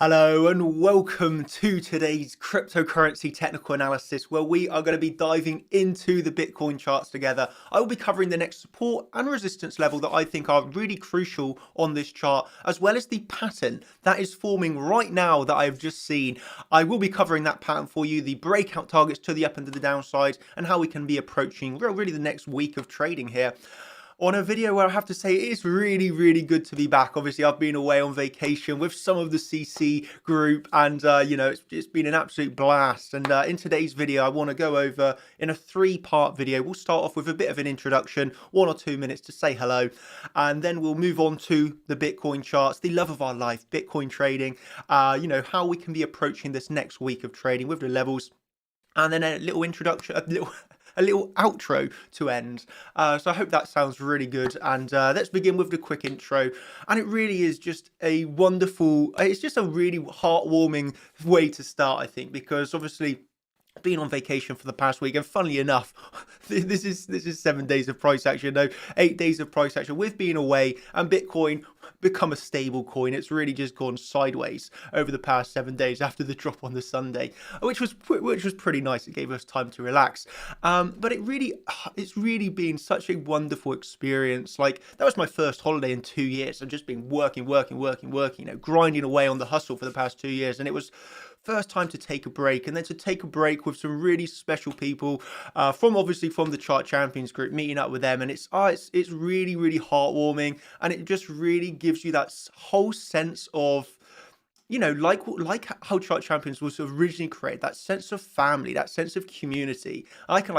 Hello and welcome to today's cryptocurrency technical analysis where we are going to be diving into the Bitcoin charts together. I will be covering the next support and resistance level that I think are really crucial on this chart, as well as the pattern that is forming right now that I've just seen. I will be covering that pattern for you, the breakout targets to the up and to the downside, and how we can be approaching really the next week of trading here on a video where I have to say it's really good to be back. Obviously, I've been away on vacation with some of the CC group, and it's been an absolute blast. And in today's video, I want to go over in a three-part video. We'll start off with a bit of an introduction, 1 or 2 minutes to say hello, and then we'll move on to the Bitcoin charts, the love of our life, Bitcoin trading. How we can be approaching this next week of trading with the levels, and then a little introduction, a little outro to end. So I hope that sounds really good. And let's begin with the quick intro. And it really is just a wonderful, it's just a really heartwarming way to start, I think, because obviously been on vacation for the past week, and funnily enough, this is 7 days of price action, no, 8 days of price action. We've been away, and Bitcoin become a stable coin. It's really just gone sideways over the past 7 days after the drop on the Sunday, which was pretty nice. It gave us time to relax. But it's really been such a wonderful experience. Like, that was my first holiday in 2 years. I've just been working, grinding away on the hustle for the past 2 years, and it was first time to take a break, and then to take a break with some really special people from the Chart Champions group, meeting up with them, and it's really heartwarming, and it just really gives you that whole sense of, like how Chart Champions was originally created, that sense of family, that sense of community. I can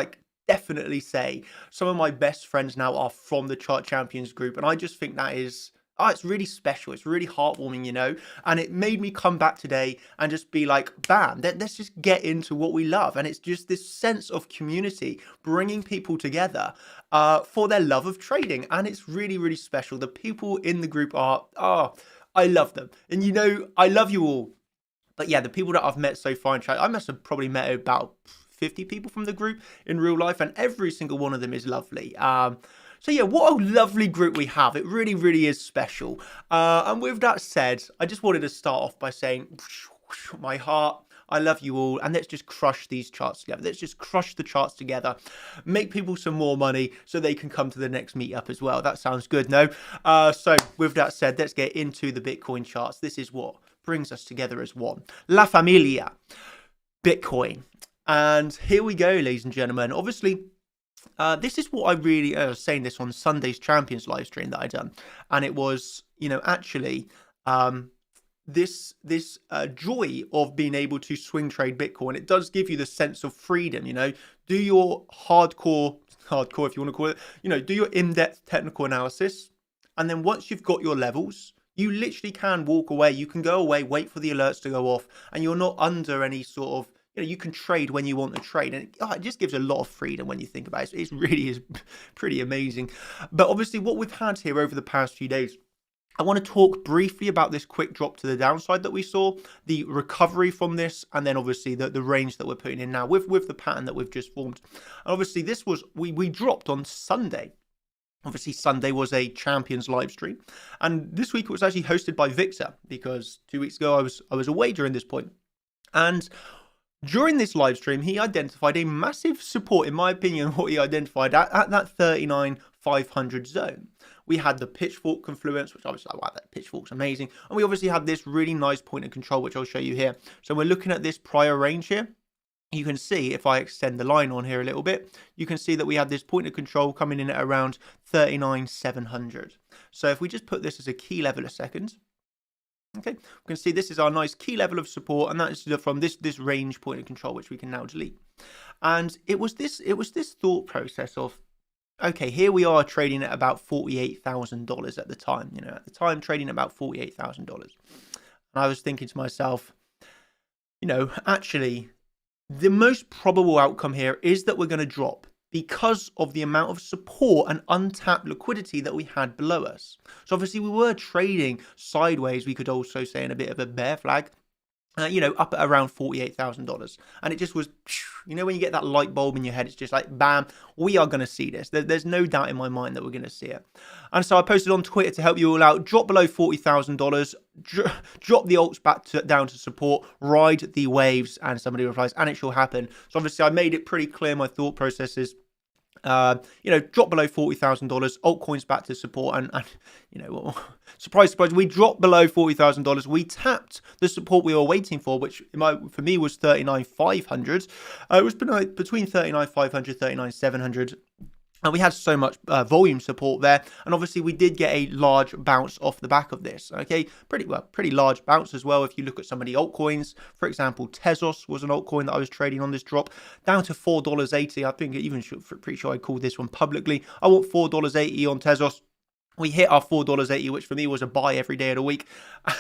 definitely say some of my best friends now are from the Chart Champions group, and I just think that is, it's really special. It's really heartwarming, and it made me come back today and just be like, bam, let's just get into what we love. And it's just this sense of community, bringing people together for their love of trading. And it's really special. The people in the group are, I love them. And I love you all. But yeah, the people that I've met so far in chat, I must have probably met about 50 people from the group in real life, and every single one of them is lovely. So yeah, what a lovely group we have. It really is special. And with that said, I just wanted to start off by saying, my heart, I love you all, and let's just crush these charts together. Let's just crush the charts together, make people some more money so they can come to the next meetup as well. That sounds good, no? So with that said, let's get into the Bitcoin charts. This is what brings us together as one. La Familia, Bitcoin. And here we go, ladies and gentlemen. Obviously, this is what I really was saying this on Sunday's Champions live stream that I done, and it was actually this joy of being able to swing trade Bitcoin. It does give you the sense of freedom. Do your hardcore if you want to call it, do your in-depth technical analysis, and then once you've got your levels, you literally can walk away. You can go away, wait for the alerts to go off, and you're not under any sort of, you can trade when you want to trade, and it just gives a lot of freedom when you think about it. It really is pretty amazing. But obviously what we've had here over the past few days, I want to talk briefly about this quick drop to the downside that we saw, the recovery from this, and then obviously the range that we're putting in now with the pattern that we've just formed. And obviously this was, we dropped on Sunday. Obviously, Sunday was a Champions live stream, and this week it was actually hosted by Victor, because 2 weeks ago I was away during this point. And during this live stream, he identified a massive support, in my opinion, what he identified at that 39,500 zone. We had the pitchfork confluence, which obviously, wow, that pitchfork's amazing. And we obviously had this really nice point of control, which I'll show you here. So we're looking at this prior range here. You can see, if I extend the line on here a little bit, you can see that we had this point of control coming in at around 39,700. So if we just put this as a key level a second, okay, we can see this is our nice key level of support, and that is from this range point of control, which we can now delete. And it was this thought process of, okay, here we are trading at about $48,000 at the time. At the time trading at about $48,000, and I was thinking to myself, actually, the most probable outcome here is that we're going to drop, because of the amount of support and untapped liquidity that we had below us. So obviously we were trading sideways, we could also say in a bit of a bear flag, up at around $48,000. And it just was, when you get that light bulb in your head, it's just like, bam, we are going to see this. There's no doubt in my mind that we're going to see it. And so I posted on Twitter to help you all out. Drop below $40,000, drop the alts back down to support, ride the waves. And somebody replies, and it shall happen. So obviously I made it pretty clear my thought processes. Drop below $40,000, altcoins back to support, and surprise, surprise, we dropped below $40,000. We tapped the support we were waiting for, which for me was 39,500. It was between 39,500, 39,700. And we had so much volume support there. And obviously we did get a large bounce off the back of this. Okay, pretty large bounce as well. If you look at some of the altcoins, for example, Tezos was an altcoin that I was trading on this drop, down to $4.80. I think pretty sure I called this one publicly. I want $4.80 on Tezos. We hit our $4.80, which for me was a buy every day of the week.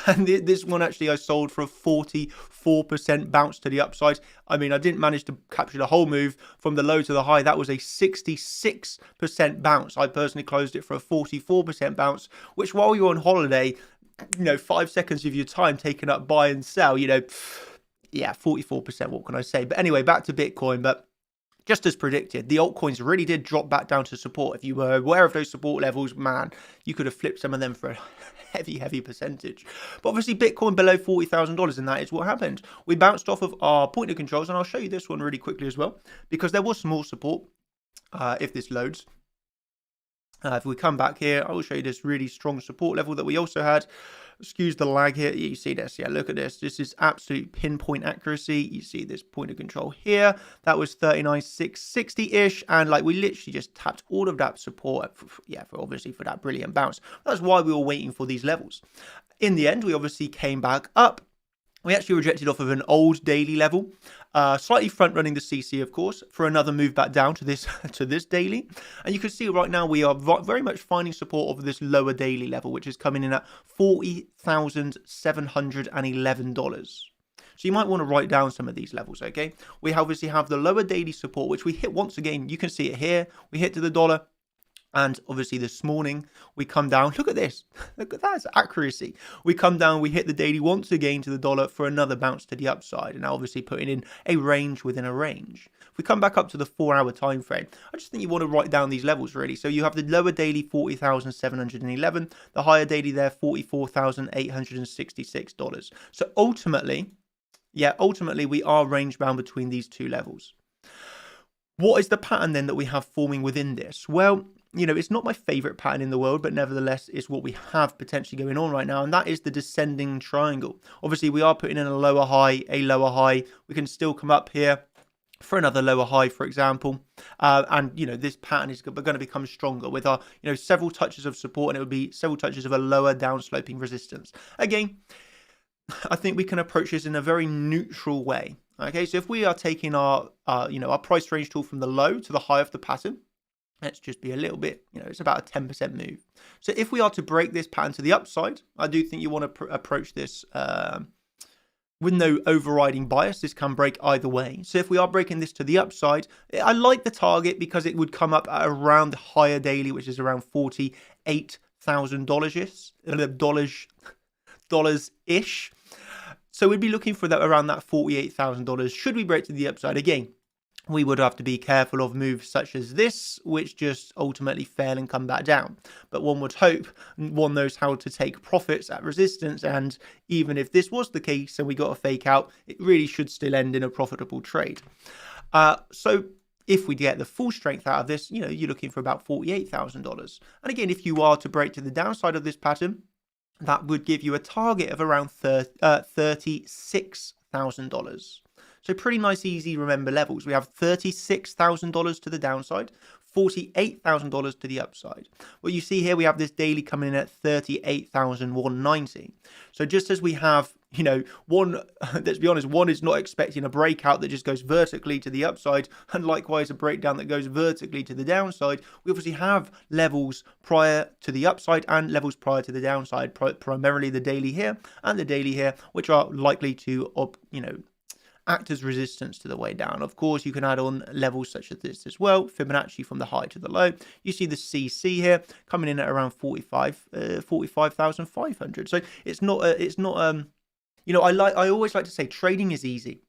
And this one actually I sold for a 44% bounce to the upside. I mean, I didn't manage to capture the whole move from the low to the high. That was a 66% bounce. I personally closed it for a 44% bounce, which while you're on holiday, 5 seconds of your time taken up buy and sell, 44%, what can I say? But anyway, back to Bitcoin. But just as predicted, the altcoins really did drop back down to support. If you were aware of those support levels, man, you could have flipped some of them for a heavy percentage. But obviously, Bitcoin below $40,000, and that is what happened. We bounced off of our point of controls, and I'll show you this one really quickly as well, because there was some more support if this loads. If we come back here, I will show you this really strong support level that we also had. Excuse the lag here. You see this. Yeah, look at this. This is absolute pinpoint accuracy. You see this point of control here. That was 39,660-ish. And we literally just tapped all of that support, obviously for that brilliant bounce. That's why we were waiting for these levels. In the end, we obviously came back up. We actually rejected off of an old daily level, slightly front running the CC, of course, for another move back down to this daily. And you can see right now we are very much finding support of this lower daily level, which is coming in at $40,711. So you might want to write down some of these levels, okay? We obviously have the lower daily support, which we hit once again. You can see it here. We hit to the dollar. And obviously this morning we come down. Look at this. Look at that. It's accuracy. We come down. We hit the daily once again to the dollar for another bounce to the upside. And now obviously putting in a range within a range. If we come back up to the 4-hour time frame, I just think you want to write down these levels really. So you have the lower daily 40,711, the higher daily there $44,866. So ultimately we are range bound between these two levels. What is the pattern then that we have forming within this? Well, it's not my favorite pattern in the world, but nevertheless, it's what we have potentially going on right now. And that is the descending triangle. Obviously, we are putting in a lower high. We can still come up here for another lower high, for example. And this pattern is going to become stronger with our, several touches of support, and it would be several touches of a lower downsloping resistance. Again, I think we can approach this in a very neutral way. Okay, so if we are taking our price range tool from the low to the high of the pattern, let's just be a little bit, it's about a 10% move. So if we are to break this pattern to the upside, I do think you want to approach this with no overriding bias. This can break either way. So if we are breaking this to the upside, I like the target because it would come up at around the higher daily, which is around $48,000-ish. So we'd be looking for that around that $48,000. Should we break to the upside again? We would have to be careful of moves such as this, which just ultimately fail and come back down. But one would hope one knows how to take profits at resistance. And even if this was the case and we got a fake out, it really should still end in a profitable trade. So if we get the full strength out of this, you're looking for about $48,000. And again, if you are to break to the downside of this pattern, that would give you a target of around $36,000. So pretty nice, easy remember levels. We have $36,000 to the downside, $48,000 to the upside. What you see here, we have this daily coming in at 38,190. So just as we have, one, let's be honest, one is not expecting a breakout that just goes vertically to the upside, and likewise a breakdown that goes vertically to the downside. We obviously have levels prior to the upside and levels prior to the downside, primarily the daily here and the daily here, which are likely to, act as resistance to the way down. Of course, you can add on levels such as this as well, Fibonacci from the high to the low. You see the CC here coming in at around 45,500. So it's not I always like to say trading is easy.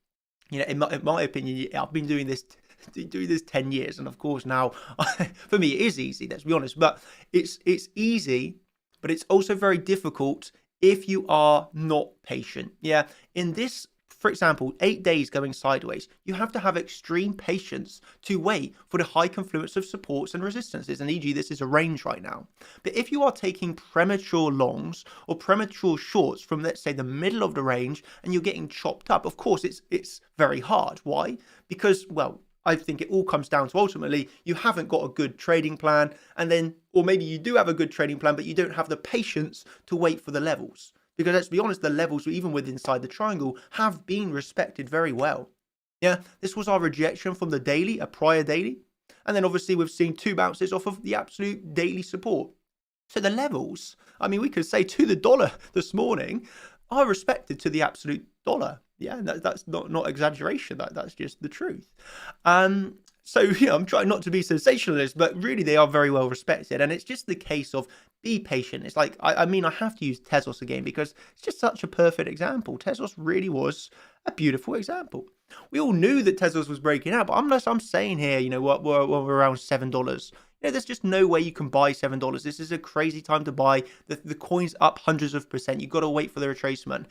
In my opinion, I've been doing this 10 years, and of course now for me it is easy, let's be honest, but it's easy, but it's also very difficult if you are not patient. Yeah, in this, for example, 8 days going sideways, you have to have extreme patience to wait for the high confluence of supports and resistances, and e.g. this is a range right now. But if you are taking premature longs or premature shorts from, let's say, the middle of the range, and you're getting chopped up, of course it's very hard. Why? Because, well, I think it all comes down to ultimately you haven't got a good trading plan, and then, or maybe you do have a good trading plan, but you don't have the patience to wait for the levels. Because let's be honest, the levels, even with inside the triangle, have been respected very well. Yeah, this was our rejection from the daily, a prior daily. And then obviously we've seen 2 bounces off of the absolute daily support. So the levels, I mean, we could say to the dollar this morning, are respected to the absolute dollar. Yeah, that's not exaggeration. That's just the truth. So, I'm trying not to be sensationalist, but really they are very well respected. And it's just the case of be patient. It's like, I mean, I have to use Tezos again because it's just such a perfect example. Tezos really was a beautiful example. We all knew that Tezos was breaking out, but unless I'm saying here, what we're around $7. There's just no way you can buy $7. This is a crazy time to buy. The coin's up hundreds of percent. You've got to wait for the retracement.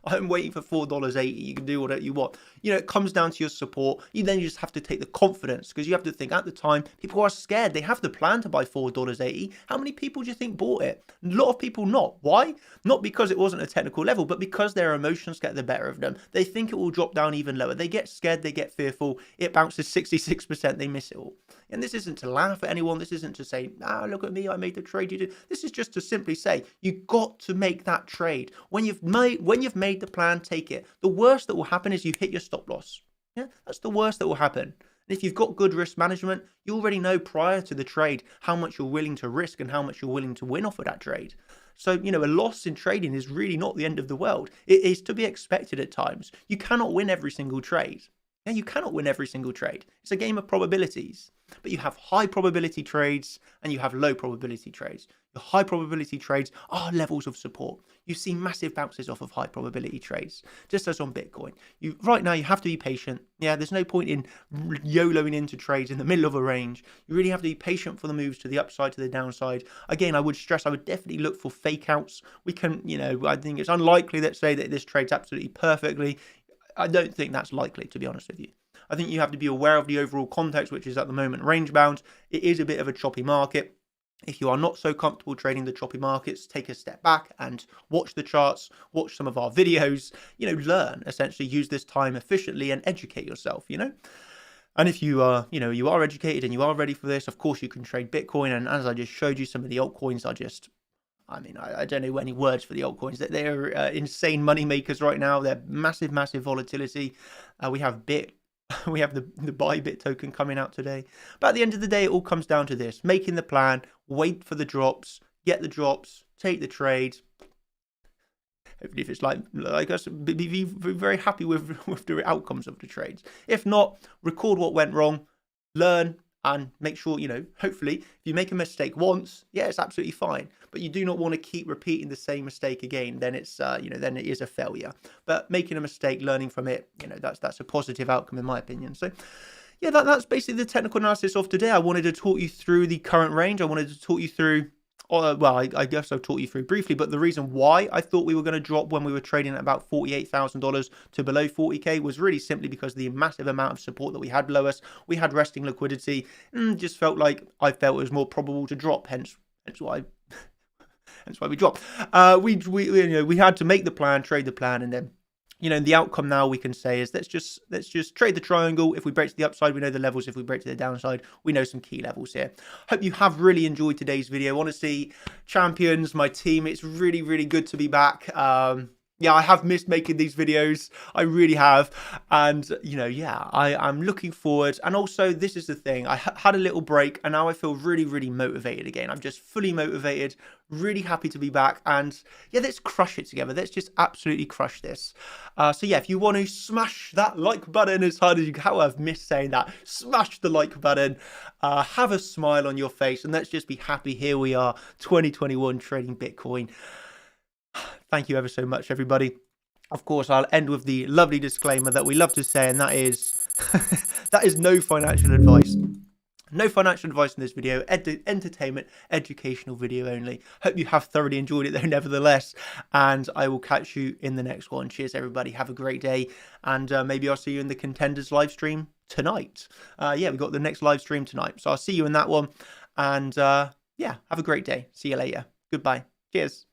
I'm waiting for $4.80. You can do whatever you want. It comes down to your support. You just have to take the confidence, because you have to think at the time, people are scared. They have the plan to buy $4.80. How many people do you think bought it? A lot of people not. Why? Not because it wasn't a technical level, but because their emotions get the better of them. They think it will drop down even lower. They get scared. They get fearful. It bounces 66%. They miss it all. And this isn't to laugh at anyone. This isn't to say, look at me, I made the trade you did. This is just to simply say, you got to make that trade. When you've made the plan, take it. The worst that will happen is you hit your stop loss. Yeah, that's the worst that will happen. And if you've got good risk management, you already know prior to the trade how much you're willing to risk and how much you're willing to win off of that trade. So, a loss in trading is really not the end of the world. It is to be expected at times. You cannot win every single trade. Yeah, you cannot win every single trade. It's a game of probabilities. But you have high probability trades and you have low probability trades. Your high probability trades are levels of support. You see massive bounces off of high probability trades, just as on Bitcoin. Right now, you have to be patient. Yeah, there's no point in YOLOing into trades in the middle of a range. You really have to be patient for the moves to the upside, to the downside. Again, I would stress, I would definitely look for fake outs. We can, I think it's unlikely, let's say, that this trades absolutely perfectly. I don't think that's likely, to be honest with you. I think you have to be aware of the overall context, which is at the moment range bound. It is a bit of a choppy market. If you are not so comfortable trading the choppy markets, take a step back and watch the charts, watch some of our videos, learn, essentially use this time efficiently and educate yourself, And if you are, you are educated and you are ready for this, of course you can trade Bitcoin. And as I just showed you, some of the altcoins are just, I don't know any words for the altcoins. They're insane money makers right now. They're massive, massive volatility. We have we have the Bybit token coming out today. But at the end of the day, it all comes down to this: making the plan, wait for the drops, get the drops, take the trades. Hopefully, if it's like us, be very happy with the outcomes of the trades. If not, record what went wrong, learn, and make sure, hopefully, if you make a mistake once, yeah, it's absolutely fine. But you do not want to keep repeating the same mistake again. Then it's, then it is a failure. But making a mistake, learning from it, that's a positive outcome in my opinion. So, yeah, that's basically the technical analysis of today. I wanted to talk you through the current range. I wanted to talk you through, I guess I've taught you through briefly, but the reason why I thought we were going to drop when we were trading at about $48,000 to below 40K was really simply because of the massive amount of support that we had below us. We had resting liquidity, and just felt like it was more probable to drop. Hence why we dropped. We had to make the plan, trade the plan, and then the outcome now we can say is let's just trade the triangle. If we break to the upside, we know the levels. If we break to the downside, we know some key levels here. Hope you have really enjoyed today's video. Honestly, champions, my team, it's really, really good to be back. Yeah, I have missed making these videos. I really have. And, I'm looking forward. And also, this is the thing. I had a little break and now I feel really, really motivated again. I'm just fully motivated, really happy to be back. And yeah, let's crush it together. Let's just absolutely crush this. So yeah, if you want to smash that like button as hard as you can, how I've missed saying that, smash the like button, have a smile on your face, and let's just be happy. Here we are, 2021 trading Bitcoin. Thank you ever so much, everybody. Of course, I'll end with the lovely disclaimer that we love to say, and that is that is no financial advice. No financial advice in this video, entertainment, educational video only. Hope you have thoroughly enjoyed it though, nevertheless. And I will catch you in the next one. Cheers, everybody. Have a great day. And maybe I'll see you in the Contenders live stream tonight. Yeah, we've got the next live stream tonight. So I'll see you in that one. And yeah, have a great day. See you later. Goodbye. Cheers.